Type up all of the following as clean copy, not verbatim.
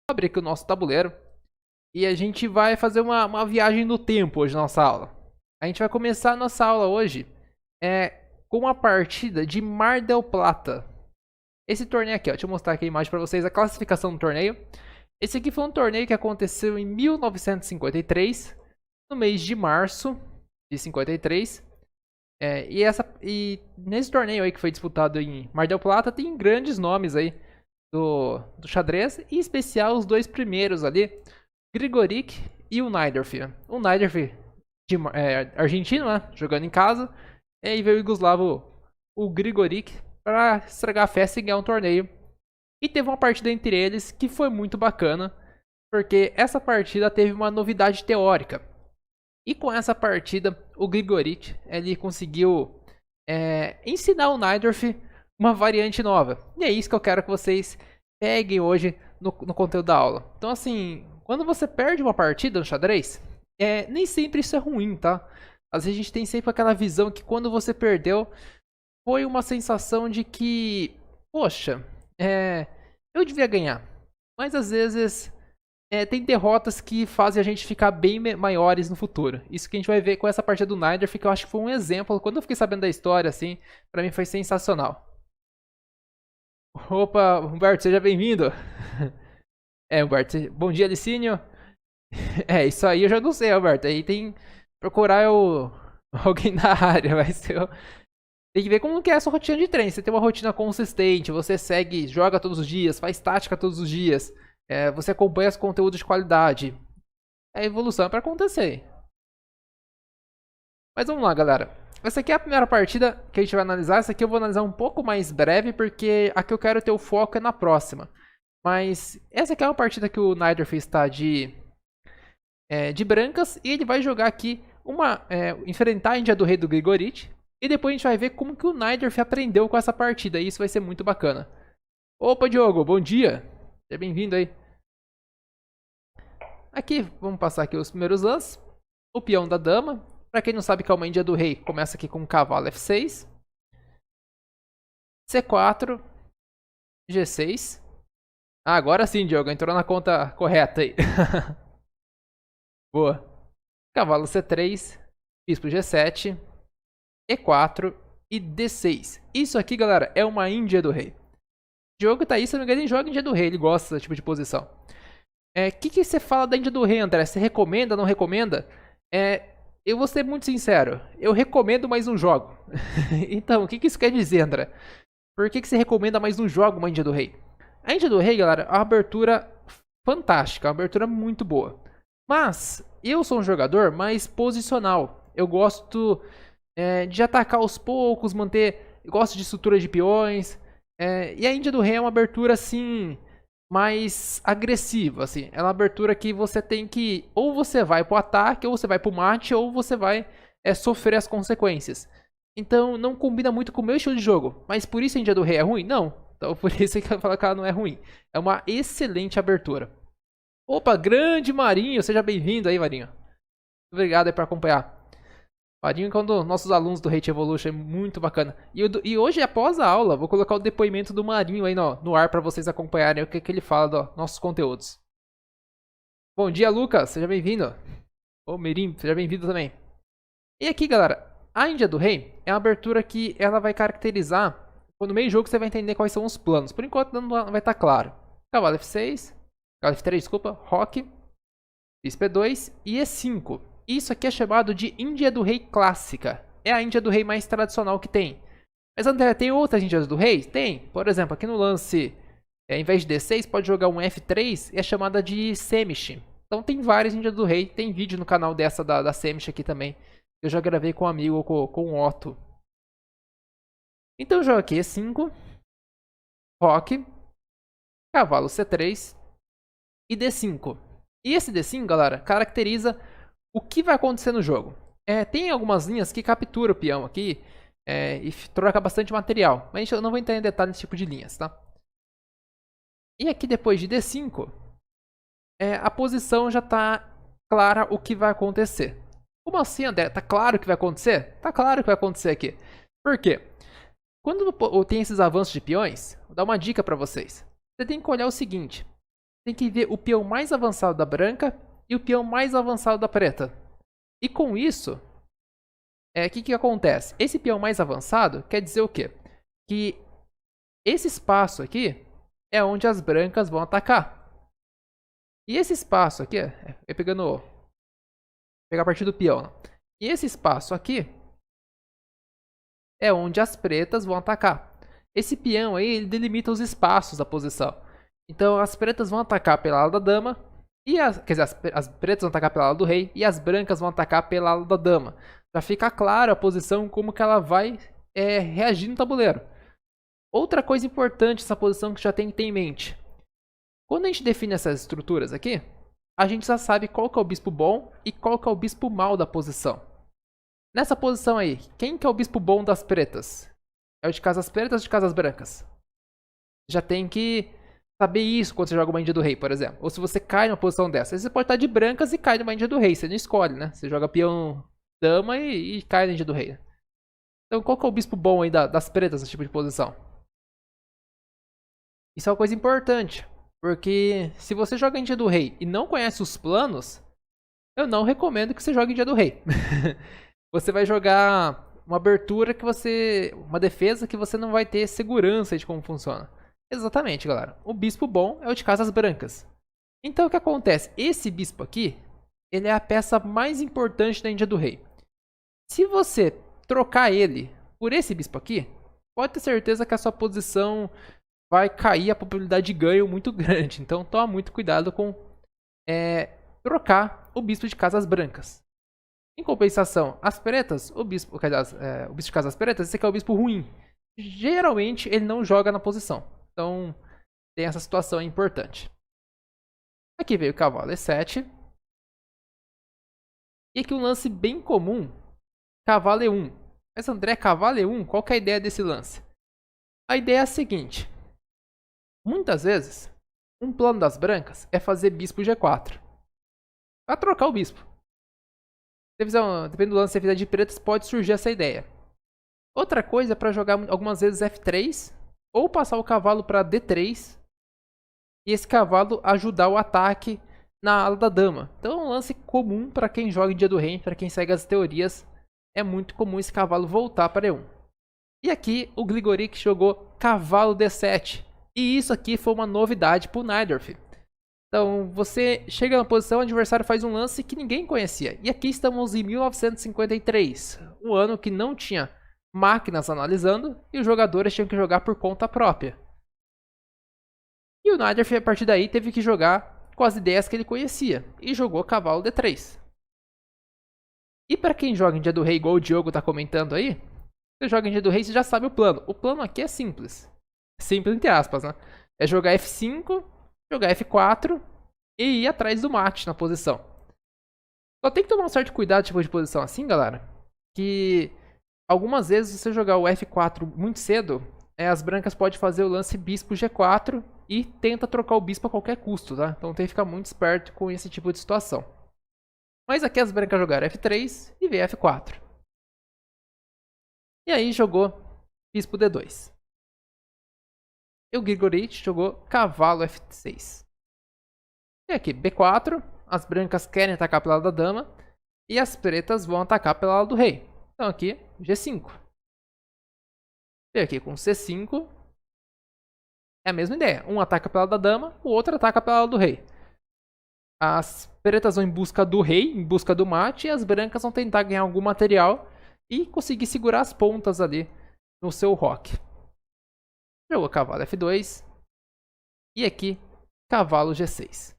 Abrir aqui o nosso tabuleiro e a gente vai fazer uma viagem no tempo hoje na nossa aula. A gente vai começar a nossa aula hoje com uma partida de Mar del Plata. Esse torneio aqui, ó, deixa eu mostrar aqui a imagem para vocês, a classificação do torneio. Esse aqui foi um torneio que aconteceu em 1953, no mês de março de 53. E nesse torneio aí que foi disputado em Mar del Plata, tem grandes nomes aí do xadrez, em especial os dois primeiros ali, Grigoric e o Najdorf. O Najdorf argentino, né, jogando em casa, e veio o Yugoslavo, o Grigoric, para estragar a festa e ganhar um torneio. E teve uma partida entre eles que foi muito bacana, porque essa partida teve uma novidade teórica. E com essa partida, o Grigoric ele conseguiu ensinar o Najdorf uma variante nova. E é isso que eu quero que vocês peguem hoje no conteúdo da aula. Então, assim, quando você perde uma partida no xadrez, nem sempre isso é ruim, tá? Às vezes a gente tem sempre aquela visão que quando você perdeu, foi uma sensação de que, poxa, eu devia ganhar. Mas às vezes tem derrotas que fazem a gente ficar bem maiores no futuro. Isso que a gente vai ver com essa partida do Najdorf, que eu acho que foi um exemplo. Quando eu fiquei sabendo da história, assim, pra mim foi sensacional. Opa, Humberto, seja bem-vindo. Humberto, bom dia, Licínio. Isso aí eu já não sei, Humberto. Aí tem que procurar alguém da área, vai ser. Tem que ver como que é a sua rotina de treino. Você tem uma rotina consistente, você segue, joga todos os dias, faz tática todos os dias, você acompanha os conteúdos de qualidade. A evolução é pra acontecer. Mas vamos lá, galera. Essa aqui é a primeira partida que a gente vai analisar. Essa aqui eu vou analisar um pouco mais breve, porque a que eu quero ter o foco é na próxima. Mas essa aqui é uma partida que o Najdorf está de brancas. E ele vai jogar aqui, enfrentar a Índia do Rei do Grigoric. E depois a gente vai ver como que o Najdorf aprendeu com essa partida. E isso vai ser muito bacana. Opa, Diogo, bom dia. Seja bem-vindo aí. Aqui, vamos passar aqui os primeiros lances. O peão da dama. Pra quem não sabe que é uma Índia do Rei, começa aqui com cavalo F6. C4. G6. Ah, agora sim, Diogo. Entrou na conta correta aí. Boa. Cavalo C3. Bispo G7. E4 e D6. Isso aqui, galera, é uma Índia do Rei. Diogo tá aí, se não me engano, ele joga Índia do Rei. Ele gosta desse tipo de posição. Que você fala da Índia do Rei, André? Você recomenda, não recomenda? Eu vou ser muito sincero. Eu recomendo, mas não jogo. Então, o que isso quer dizer, André? Por que você recomenda, mas não joga uma Índia do Rei? A Índia do Rei, galera, é uma abertura fantástica. Uma abertura muito boa. Mas, eu sou um jogador mais posicional. Eu gosto de atacar aos poucos, manter... Eu gosto de estrutura de peões. E a Índia do Rei é uma abertura, assim... mais agressiva, assim. É uma abertura que você tem que... Ou você vai pro ataque, ou você vai pro mate, ou você vai sofrer as consequências. Então, não combina muito com o meu estilo de jogo. Mas por isso a Índia do Rei é ruim? Não. Então, por isso que eu falo que ela não é ruim. É uma excelente abertura. Opa, grande Marinho. Seja bem-vindo aí, Marinho. Obrigado aí por acompanhar. Marinho é um dos nossos alunos do Hate Evolution, é muito bacana. E hoje, após a aula, vou colocar o depoimento do Marinho aí no ar para vocês acompanharem o que ele fala dos nossos conteúdos. Bom dia, Lucas, seja bem-vindo. Ô, Mirim, seja bem-vindo também. E aqui, galera, a Índia do Rei é uma abertura que ela vai caracterizar... No meio do jogo você vai entender quais são os planos. Por enquanto não vai estar claro. Cavalo F6, cavalo F3, desculpa, Roque, Bispo E2 e E5. Isso aqui é chamado de Índia do Rei clássica. É a Índia do Rei mais tradicional que tem. Mas, André, tem outras Índias do Rei? Tem. Por exemplo, aqui no lance, ao invés de D6, pode jogar um F3 e é chamada de Semish. Então tem várias Índias do Rei. Tem vídeo no canal dessa da Semish aqui também. Eu já gravei com um amigo, com o Otto. Então eu jogo aqui E5, Roque, cavalo C3 e D5. E esse D5, galera, caracteriza o que vai acontecer no jogo. Tem algumas linhas que capturam o peão aqui e troca bastante material. Mas eu não vou entrar em detalhes nesse tipo de linhas, tá? E aqui depois de D5, a posição já está clara o que vai acontecer. Como assim, André? Tá claro o que vai acontecer? Tá claro o que vai acontecer aqui. Por quê? Quando tem esses avanços de peões, vou dar uma dica para vocês. Você tem que olhar o seguinte. tem que ver o peão mais avançado da branca e o peão mais avançado da preta. E com isso, o que acontece? Esse peão mais avançado quer dizer o quê? Que esse espaço aqui é onde as brancas vão atacar. E esse espaço aqui, pegar a partir do peão. Né? E esse espaço aqui é onde as pretas vão atacar. Esse peão aí, ele delimita os espaços da posição. Então as pretas vão atacar pela ala da dama, quer dizer, as pretas vão atacar pela ala do rei, e as brancas vão atacar pela ala da dama. Já fica claro a posição, como que ela vai reagir no tabuleiro. Outra coisa importante essa posição que já tem que ter em mente. Quando a gente define essas estruturas aqui, a gente já sabe qual que é o bispo bom e qual que é o bispo mau da posição. Nessa posição aí, quem que é o bispo bom das pretas? É o de casas pretas ou de casas brancas? Já tem que saber isso quando você joga uma Índia do Rei, por exemplo. Ou se você cai numa posição dessa. Você pode estar de brancas e cai numa Índia do Rei. Você não escolhe, né? Você joga peão dama e cai na Índia do Rei. Então qual que é o bispo bom aí das pretas nesse tipo de posição? Isso é uma coisa importante. Porque se você joga Índia do Rei e não conhece os planos, eu não recomendo que você jogue Índia do Rei. Você vai jogar uma abertura uma defesa que você não vai ter segurança de como funciona. Exatamente, galera. O bispo bom é o de casas brancas. Então o que acontece? Esse bispo aqui, ele é a peça mais importante da Índia do Rei. Se você trocar ele por esse bispo aqui, pode ter certeza que a sua posição vai cair a probabilidade de ganho muito grande. Então toma muito cuidado com trocar o bispo de casas brancas. Em compensação, as pretas, o bispo de casas pretas, esse aqui é o bispo ruim. Geralmente ele não joga na posição. Então tem essa situação importante. Aqui veio o cavalo E7. E aqui um lance bem comum, cavalo E1. Mas André, cavalo E1, qual que é a ideia desse lance? A ideia é a seguinte. Muitas vezes, um plano das brancas é fazer bispo G4. Para trocar o bispo. Dependendo do lance que você fizer de pretas, pode surgir essa ideia. Outra coisa é para jogar algumas vezes F3 ou passar o cavalo para D3 e esse cavalo ajudar o ataque na ala da dama. Então é um lance comum para quem joga em Dia do Rei, para quem segue as teorias, é muito comum esse cavalo voltar para E1. E aqui o Grigoric jogou cavalo D7 e isso aqui foi uma novidade para o Najdorf. Então, você chega na posição, o adversário faz um lance que ninguém conhecia. E aqui estamos em 1953, um ano que não tinha máquinas analisando e os jogadores tinham que jogar por conta própria. E o Najdorf, a partir daí, teve que jogar com as ideias que ele conhecia e jogou cavalo D3. E para quem joga em Dia do Rei, igual o Diogo está comentando aí, você joga em Dia do Rei, você já sabe o plano. O plano aqui é simples. Simples entre aspas, né? É jogar F5... jogar F4 e ir atrás do mate na posição. Só tem que tomar um certo cuidado tipo de posição assim, galera. Que algumas vezes você jogar o F4 muito cedo, as brancas podem fazer o lance bispo G4 e tenta trocar o bispo a qualquer custo, tá? Então tem que ficar muito esperto com esse tipo de situação. Mas aqui as brancas jogaram F3 e veio F4. E aí jogou bispo D2. E o Grigoric jogou cavalo F6. E aqui, B4. As brancas querem atacar pela lado da dama. E as pretas vão atacar pela lado do rei. Então aqui, G5. E aqui com C5. É a mesma ideia. Um ataca pela lado da dama, o outro ataca pela lado do rei. As pretas vão em busca do rei, em busca do mate. E as brancas vão tentar ganhar algum material e conseguir segurar as pontas ali no seu roque. Jogou cavalo F2. E aqui, cavalo G6.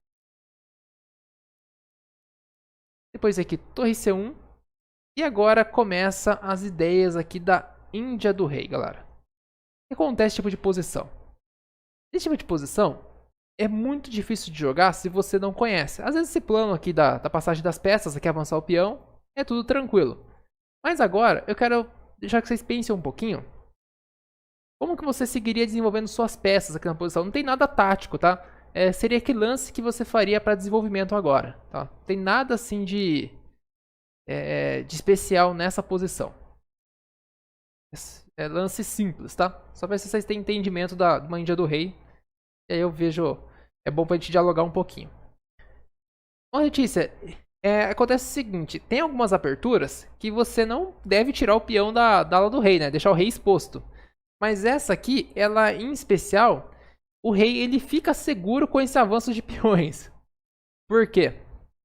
Depois aqui, torre C1. E agora começa as ideias aqui da Índia do Rei, galera. O que acontece nesse tipo de posição? Esse tipo de posição é muito difícil de jogar se você não conhece. Às vezes esse plano aqui da passagem das peças, aqui avançar o peão, é tudo tranquilo. Mas agora eu quero deixar que vocês pensem um pouquinho. Como que você seguiria desenvolvendo suas peças aqui na posição? Não tem nada tático, tá? Seria aquele lance que você faria para desenvolvimento agora, tá? Não tem nada assim de especial nessa posição. É lance simples, tá? Só para vocês terem entendimento de uma Índia do Rei. E aí eu vejo É bom pra gente dialogar um pouquinho. Uma notícia, acontece o seguinte, tem algumas aberturas que você não deve tirar o peão da ala do rei, né? Deixar o rei exposto. Mas essa aqui, ela em especial, o rei ele fica seguro com esse avanço de peões. Por quê?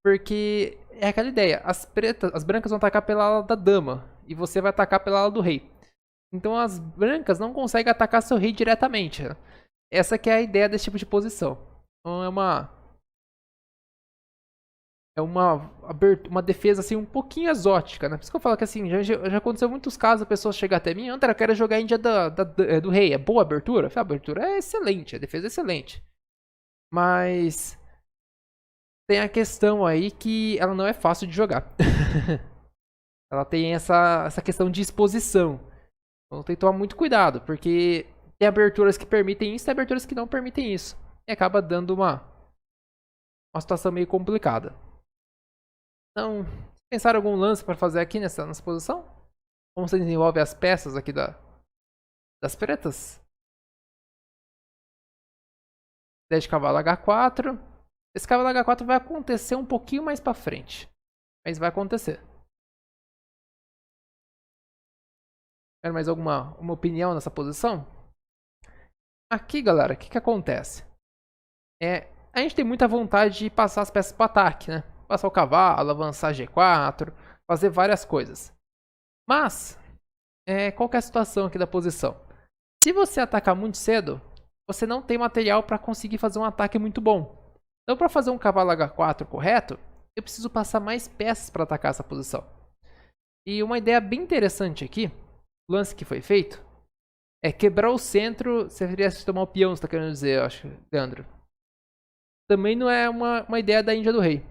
Porque é aquela ideia, as brancas vão atacar pela ala da dama e você vai atacar pela ala do rei. Então as brancas não conseguem atacar seu rei diretamente. Essa que é a ideia desse tipo de posição. Então uma defesa assim um pouquinho exótica, né? Por isso que eu falo que assim, já aconteceu muitos casos, a pessoa chega até mim, André, eu quero jogar a Índia do rei, é boa a abertura? Eu falo, a abertura é excelente, a defesa é excelente. Mas tem a questão aí que ela não é fácil de jogar. Ela tem essa questão de exposição. Então tem que tomar muito cuidado, porque tem aberturas que permitem isso e aberturas que não permitem isso. E acaba dando uma situação meio complicada. Então, pensaram algum lance para fazer aqui nessa posição? Como você desenvolve as peças aqui das pretas? 10 de cavalo H4. Esse cavalo H4 vai acontecer um pouquinho mais para frente. Mas vai acontecer. Quer mais uma opinião nessa posição? Aqui, galera, o que acontece? A gente tem muita vontade de passar as peças para ataque, né? Passar o cavalo, avançar G4, fazer várias coisas. Mas, qual que é a situação aqui da posição? Se você atacar muito cedo, você não tem material para conseguir fazer um ataque muito bom. Então, para fazer um cavalo H4 correto, eu preciso passar mais peças para atacar essa posição. E uma ideia bem interessante aqui, o lance que foi feito, é quebrar o centro. Você deveria tomar o peão, você está querendo dizer, eu acho, Leandro. Também não é uma ideia da Índia do Rei.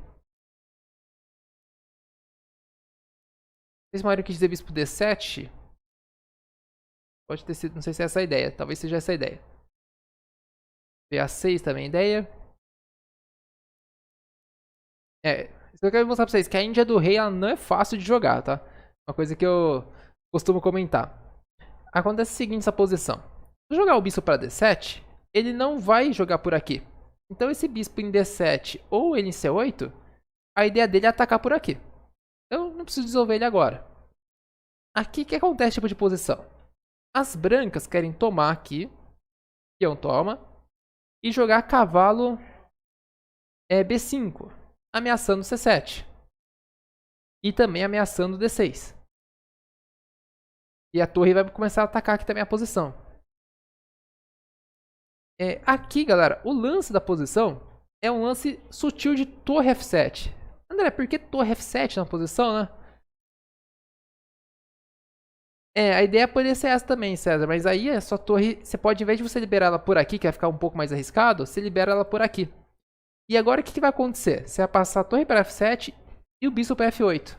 Esse Mario quis dizer bispo D7. Pode ter sido, não sei se é essa a ideia. Talvez seja essa a ideia. BA6 também é ideia. Isso que eu quero mostrar pra vocês, que a Índia do Rei ela não é fácil de jogar, tá? Uma coisa que eu costumo comentar. Acontece o seguinte, essa posição. Se eu jogar o bispo para D7, ele não vai jogar por aqui. Então esse bispo em D7 ou ele em C8, a ideia dele é atacar por aqui. Eu não preciso desenvolver ele agora. Aqui o que acontece tipo de posição? As brancas querem tomar aqui, peão toma, e jogar cavalo B5, ameaçando C7. E também ameaçando D6. E a torre vai começar a atacar aqui também a posição. Aqui, galera, o lance da posição é um lance sutil de torre F7. André, por que torre F7 na posição, né? A ideia poderia ser essa também, César, mas aí a sua torre, você pode, em vez de você liberar ela por aqui, que vai ficar um pouco mais arriscado, você libera ela por aqui. E agora o que vai acontecer? Você vai passar a torre para F7 e o bispo para F8.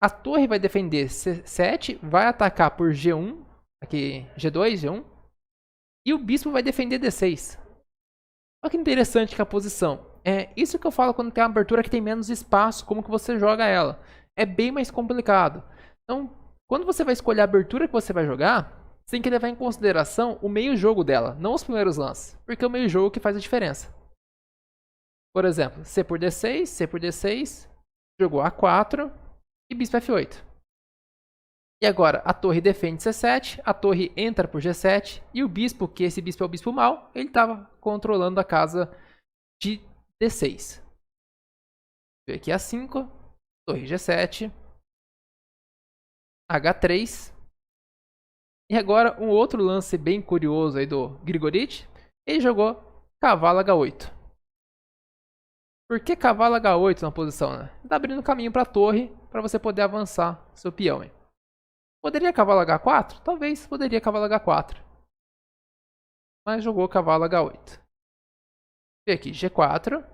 A torre vai defender C7, vai atacar por G1, aqui G2, G1, e o bispo vai defender D6. Olha que interessante que a posição. É isso que eu falo quando tem uma abertura que tem menos espaço, como que você joga ela. É bem mais complicado. Então, quando você vai escolher a abertura que você vai jogar, você tem que levar em consideração o meio jogo dela, não os primeiros lances, porque é o meio jogo que faz a diferença. Por exemplo, C por D6, C por D6, jogou A4 e bispo F8. E agora a torre defende C7, a torre entra por G7 e o bispo, que esse bispo é o bispo mau, ele estava controlando a casa de D6. Veio aqui A5, torre G7, H3. E agora um outro lance bem curioso aí do Grigorich, ele jogou cavalo H8. Por que cavalo H8 na posição, né? Está abrindo caminho para a torre para você poder avançar seu peão. Hein? Poderia cavalo H4? Talvez poderia cavalo H4. Mas jogou cavalo H8. E aqui, G4.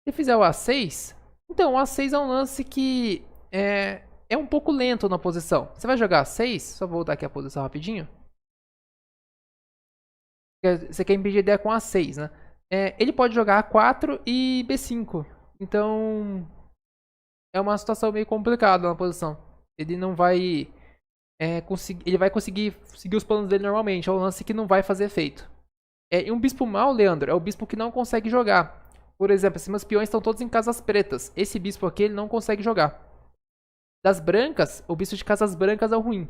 Se fizer o A6, então o A6 é um lance que é um pouco lento na posição. Você vai jogar A6, só vou voltar aqui a posição rapidinho. Você quer impedir a ideia com A6, né? Ele pode jogar A4 e B5. Então, é uma situação meio complicada na posição. Ele não vai conseguir. Ele vai conseguir seguir os planos dele normalmente. É um lance que não vai fazer efeito. E um bispo mau, Leandro, é o bispo que não consegue jogar. Por exemplo, esses meus peões estão todos em casas pretas. Esse bispo aqui, ele não consegue jogar. Das brancas, o bispo de casas brancas é o ruim.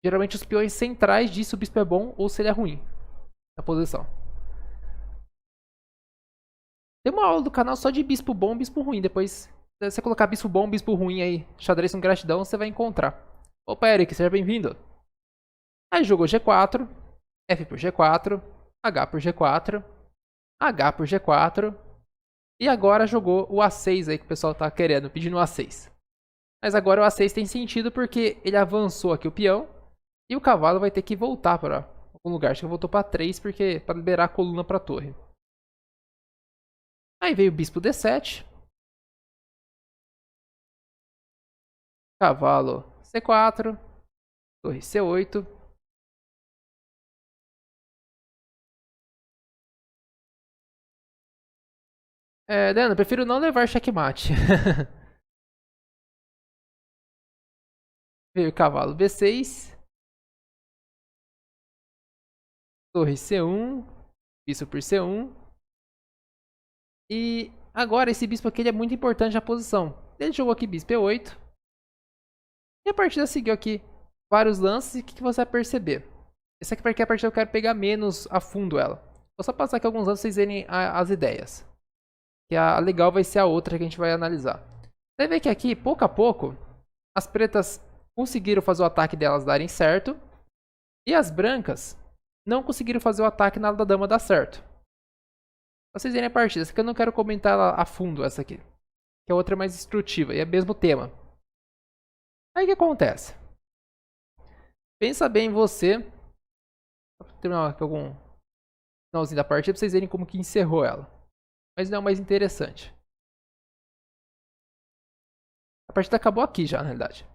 Geralmente os peões centrais disso o bispo é bom ou se ele é ruim na posição. Tem uma aula do canal só de bispo bom e bispo ruim. Depois, se você colocar bispo bom, bispo ruim aí, xadrez com gratidão, você vai encontrar. Opa, Eric, seja bem-vindo. Aí jogou G4, F por G4, H por G4, H por G4. E agora jogou o A6 aí que o pessoal tá querendo, pedindo o A6. Mas agora o A6 tem sentido porque ele avançou aqui o peão. E o cavalo vai ter que voltar para algum lugar. Acho que voltou para 3 porque para liberar a coluna para a torre. Aí veio o bispo D7. Cavalo C4. Torre C8. Dano, prefiro não levar checkmate. Veio o cavalo B6. Torre C1. Bispo por C1. E agora esse bispo aqui ele é muito importante na posição. Ele jogou aqui bispo E8. E a partida seguiu aqui vários lances. E o que você vai perceber? Essa aqui porque a partida eu quero pegar menos a fundo ela. Vou só passar aqui alguns lances pra vocês verem as ideias. Que a legal vai ser a outra que a gente vai analisar. Você vê que aqui, pouco a pouco, as pretas conseguiram fazer o ataque delas darem certo. E as brancas não conseguiram fazer o ataque na da dama dar certo. Pra vocês verem a partida. Essa aqui eu não quero comentar ela a fundo, essa aqui. Que a outra é mais instrutiva e é o mesmo tema. Aí o que acontece? Pensa bem em você. Vou terminar aqui algum finalzinho da partida pra vocês verem como que encerrou ela. Mas não é o mais interessante. A partida acabou aqui já, na realidade.